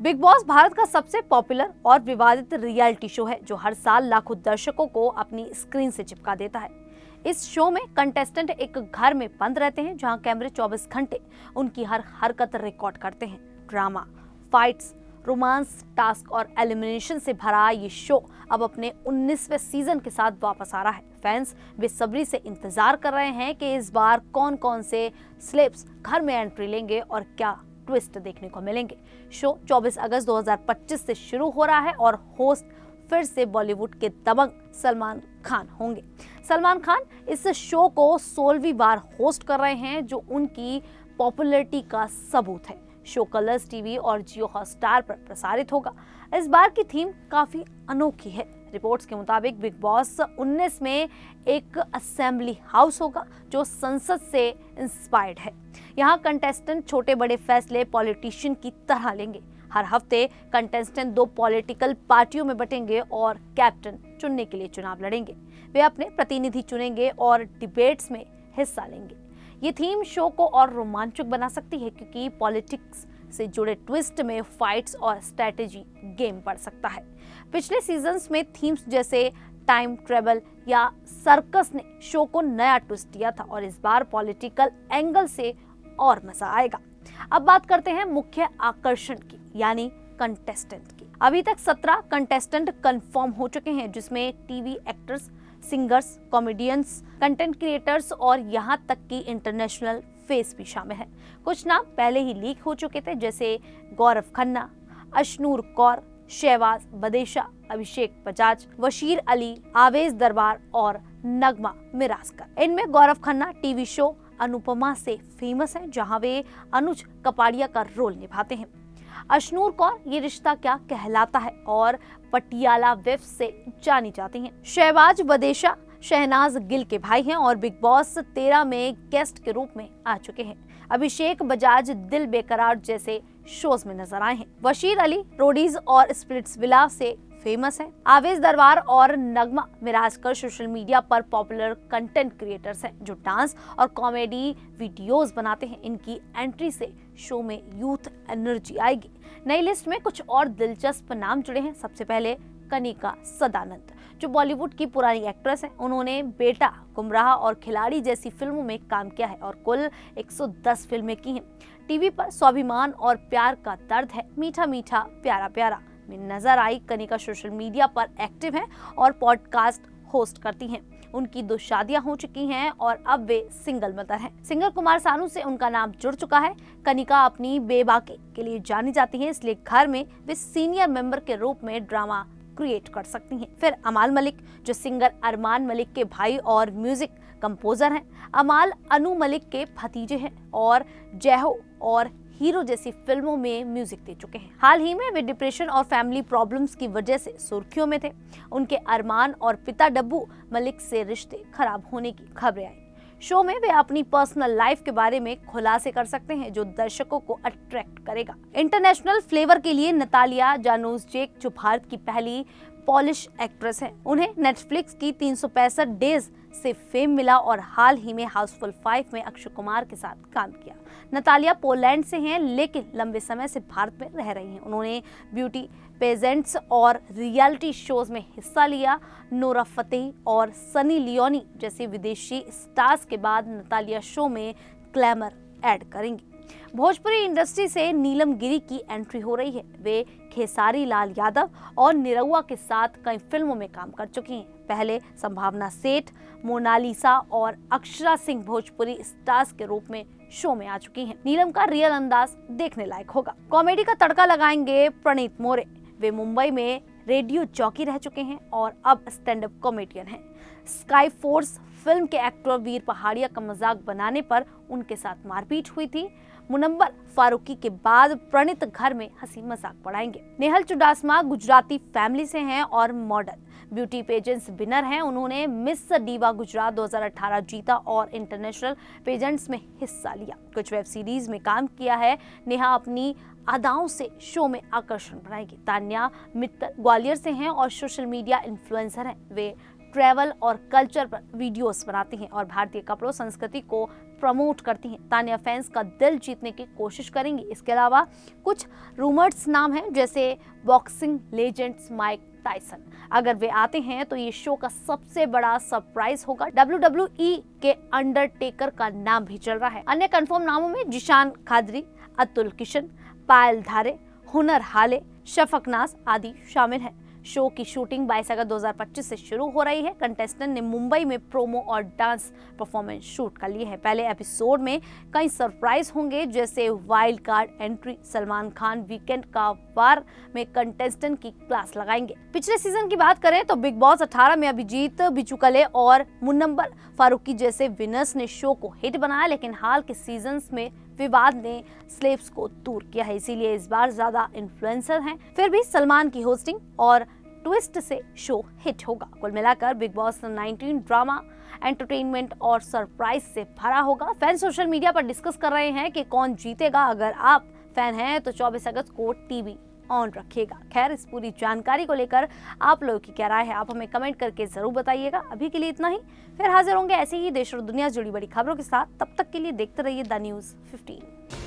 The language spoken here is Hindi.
बिग बॉस भारत का सबसे पॉपुलर और विवादित रियलिटी शो है जो हर साल लाखों दर्शकों को अपनी स्क्रीन से चिपका देता है। इस शो में कंटेस्टेंट एक घर में बंद रहते हैं जहां कैमरे 24 घंटे उनकी हर हरकत रिकॉर्ड करते हैं। ड्रामा, फाइट्स, रोमांस, टास्क और एलिमिनेशन से भरा ये शो अब अपने 19वें सीजन के साथ वापस आ रहा है। फैंस बेसब्री से इंतजार कर रहे हैं कि इस बार कौन कौन से सेलेब्स घर में एंट्री लेंगे और क्या ट्विस्ट देखने को मिलेंगे। शो 24 अगस्त 2025 से शुरू हो रहा है और होस्ट फिर से बॉलीवुड के दबंग सलमान खान होंगे। सलमान खान इस शो को 16वीं बार होस्ट कर रहे हैं जो उनकी पॉपुलैरिटी का सबूत है। शो कलर्स टीवी और जियो हॉटस्टार पर प्रसारित होगा। इस बार की थीम काफी अनोखी है। रिपोर्ट्स के मुताबिक बिग बॉस 19 में एक असेंबली हाउस होगा जो संसद से इंस्पायर्ड है। यहाँ कंटेस्टेंट छोटे बड़े फैसले पॉलिटिशियन की तरह लेंगे। हर हफ्ते कंटेस्टेंट 2 पॉलिटिकल पार्टियों में बटेंगे और कैप्टन चुनने के लिए चुनाव लड़ेंगे। वे अपने प्रतिनिधि चुनेंगे और डिबेट्स में हिस्सा लेंगे। ये थीम शो को और रोमांचक बना सकती है क्योंकि पॉलिटिक्स से जुड़े ट्विस्ट में फाइट्स और स्ट्रेटेजी गेम बढ़ सकता है। पिछले सीजन्स में थीम्स जैसे टाइम ट्रेवल या सर्कस ने शो को नया ट्विस्ट दिया था और इस बार पॉलिटिकल एंगल से और मजा आएगा। अब बात करते हैं मुख्य आकर्षण की, यानी कंटेस्टेंट की। अभी तक 17 कंटेस्टेंट कंफर्म हो चुके हैं जिसमें TV actors, singers, comedians, content creators और यहाँ तक कि इंटरनेशनल फेस भी शामिल है। कुछ नाम पहले ही लीक हो चुके थे जैसे गौरव खन्ना, अशनूर कौर, शहबाज बदेशा, अभिषेक बजाज, वशीर अली, आवेश दरबार और नगमा मिरासकर। इनमें गौरव खन्ना टीवी शो अनुपमा से फेमस है जहां वे अनुज कपाड़िया का रोल निभाते हैं। अशनूर कौर ये रिश्ता क्या कहलाता है और पटियाला वेब से जानी जाती हैं। शहबाज बदेशा शहनाज गिल के भाई हैं और बिग बॉस 13 में गेस्ट के रूप में आ चुके हैं। अभिषेक बजाज दिल बेकरार जैसे शोज में नजर आए हैं। वशीर अली रोडीज और स्प्लिट्सविला से फेमस है। आवेश दरबार और नगमा मिराजकर सोशल मीडिया पर पॉपुलर कंटेंट क्रिएटर्स हैं जो डांस और कॉमेडी वीडियोस बनाते हैं। इनकी एंट्री से शो में यूथ एनर्जी आएगी। नई लिस्ट में कुछ और दिलचस्प नाम जुड़े हैं। सबसे पहले कनिका सदानंद जो बॉलीवुड की पुरानी एक्ट्रेस हैं। उन्होंने बेटा, गुमराह और खिलाड़ी जैसी फिल्मों में काम किया है और कुल 110 फिल्में की हैं। टीवी पर स्वाभिमान और प्यार का दर्द है, मीठा मीठा प्यारा प्यारा में नजर आई। कनिका सोशल मीडिया पर एक्टिव हैं और पॉडकास्ट होस्ट करती हैं। उनकी 2 शादियां हो चुकी हैं और अब वे सिंगल मदर हैं। सिंगर कुमार सानू से उनका नाम जुड़ चुका है। कनिका अपनी बेबाकी के लिए जानी जाती हैं, इसलिए घर में वे सीनियर मेंबर के रूप में ड्रामा क्रिएट कर सकती हैं। फिर अमाल मलिक जो सिंगर अरमान मलिक के भाई और म्यूजिक कंपोजर हैं। अमाल अनु मलिक के भतीजे हैं और जयहो और हीरो जैसी फिल्मों में म्यूजिक दे चुके हैं। हाल ही में वे डिप्रेशन और फैमिली प्रॉब्लम्स की वजह से सुर्खियों में थे। उनके अरमान और पिता डब्बू मलिक से रिश्ते खराब होने की खबरें आई। शो में वे अपनी पर्सनल लाइफ के बारे में खुलासे कर सकते हैं जो दर्शकों को अट्रैक्ट करेगा। इंटरनेशनल फ्लेवर के लिए नतालिया जानोस-जेक जो भारत की पहली पॉलिश एक्ट्रेस है। उन्हें नेटफ्लिक्स की 365 डेज से फेम मिला और हाल ही में हाउसफुल 5 में अक्षय कुमार के साथ काम किया। नतालिया पोलैंड से हैं लेकिन लंबे समय से भारत में रह रही हैं। उन्होंने ब्यूटी पेजेंट्स और रियलिटी शोज में हिस्सा लिया। नोरा फतेही और सनी लियोनी जैसे विदेशी स्टार्स के बाद नतालिया शो में ग्लैमर ऐड करेंगी। भोजपुरी इंडस्ट्री से नीलम गिरी की एंट्री हो रही है। वे खेसारी लाल यादव और निरहुआ के साथ कई फिल्मों में काम कर चुकी हैं। पहले संभावना सेठ, मोनालिसा और अक्षरा सिंह भोजपुरी स्टार्स के रूप में शो में आ चुकी हैं। नीलम का रियल अंदाज देखने लायक होगा। कॉमेडी का तड़का लगाएंगे प्रणीत मोरे। वे मुंबई में रेडियो जॉकी रह चुके हैं और अब स्टैंड अप कॉमेडियन हैं। स्काई फोर्स फिल्म के एक्टर वीर पहाड़िया का मजाक बनाने पर उनके साथ मारपीट हुई थी। मुनव्वर फारूकी के बाद प्रणीत घर में हंसी मजाक बढ़ाएंगे। नेहल चुडासमा गुजराती फैमिली से हैं और मॉडल ब्यूटी पेजेंट्स विनर हैं। उन्होंने मिस डिवा गुजरात 2018 जीता और इंटरनेशनल पेजेंट्स में हिस्सा लिया। कुछ वेब सीरीज में काम किया है। नेहा अपनी अदाओं से शो में आकर्षण बनाएगी। तान्या मित्तल ग्वालियर से हैं और सोशल मीडिया इन्फ्लुएंसर हैं। वे ट्रैवल और कल्चर पर वीडियोस बनाती हैं और भारतीय कपड़ों संस्कृति को प्रमोट करती हैं। तान्या फैंस का दिल जीतने की कोशिश करेंगी। इसके अलावा कुछ रूमर्स नाम हैं, जैसे बॉक्सिंग लेजेंड्स माइक टाइसन। अगर वे आते हैं तो ये शो का सबसे बड़ा सरप्राइज होगा। WWE के अंडरटेकर का नाम भी चल रहा है। अन्य कंफर्म नामों में जिशान खादरी, अतुल किशन, पायल धारे, हुनर हाले, शफक नाज आदि शामिल हैं। शो की शूटिंग 22 अगस्त 2025 से शुरू हो रही है। कंटेस्टेंट ने मुंबई में प्रोमो और डांस परफॉर्मेंस शूट कर लिए हैं। पहले एपिसोड में कई सरप्राइज होंगे, जैसे wild card entry. Salman Khan weekend का वार में कंटेस्टेंट की क्लास लगाएंगे। पिछले सीजन की बात करें तो बिग बॉस 18 में अभिजीत बिचुकले और मुनव्वर फारूकी जैसे विनर्स ने शो को हिट बनाया, लेकिन हाल के सीजन्स में विवाद ने स्लेब्स को दूर किया है, इसीलिए इस बार ज्यादा इन्फ्लुएंसर हैं। फिर भी सलमान की होस्टिंग और ट्विस्ट से शो हिट होगा। कुल मिलाकर बिग बॉस 19 ड्रामा, एंटरटेनमेंट और सरप्राइज से भरा होगा। फैन सोशल मीडिया पर डिस्कस कर रहे हैं कि कौन जीतेगा। अगर आप फैन हैं तो 24 अगस्त को टीवी ऑन रखिएगा। खैर, इस पूरी जानकारी को लेकर आप लोगों की क्या राय है, आप हमें कमेंट करके जरूर बताइएगा। अभी के लिए इतना ही, फिर हाजिर होंगे ऐसे ही देश और दुनिया से जुड़ी बड़ी खबरों के साथ। तब तक के लिए देखते रहिए द न्यूज़ 15।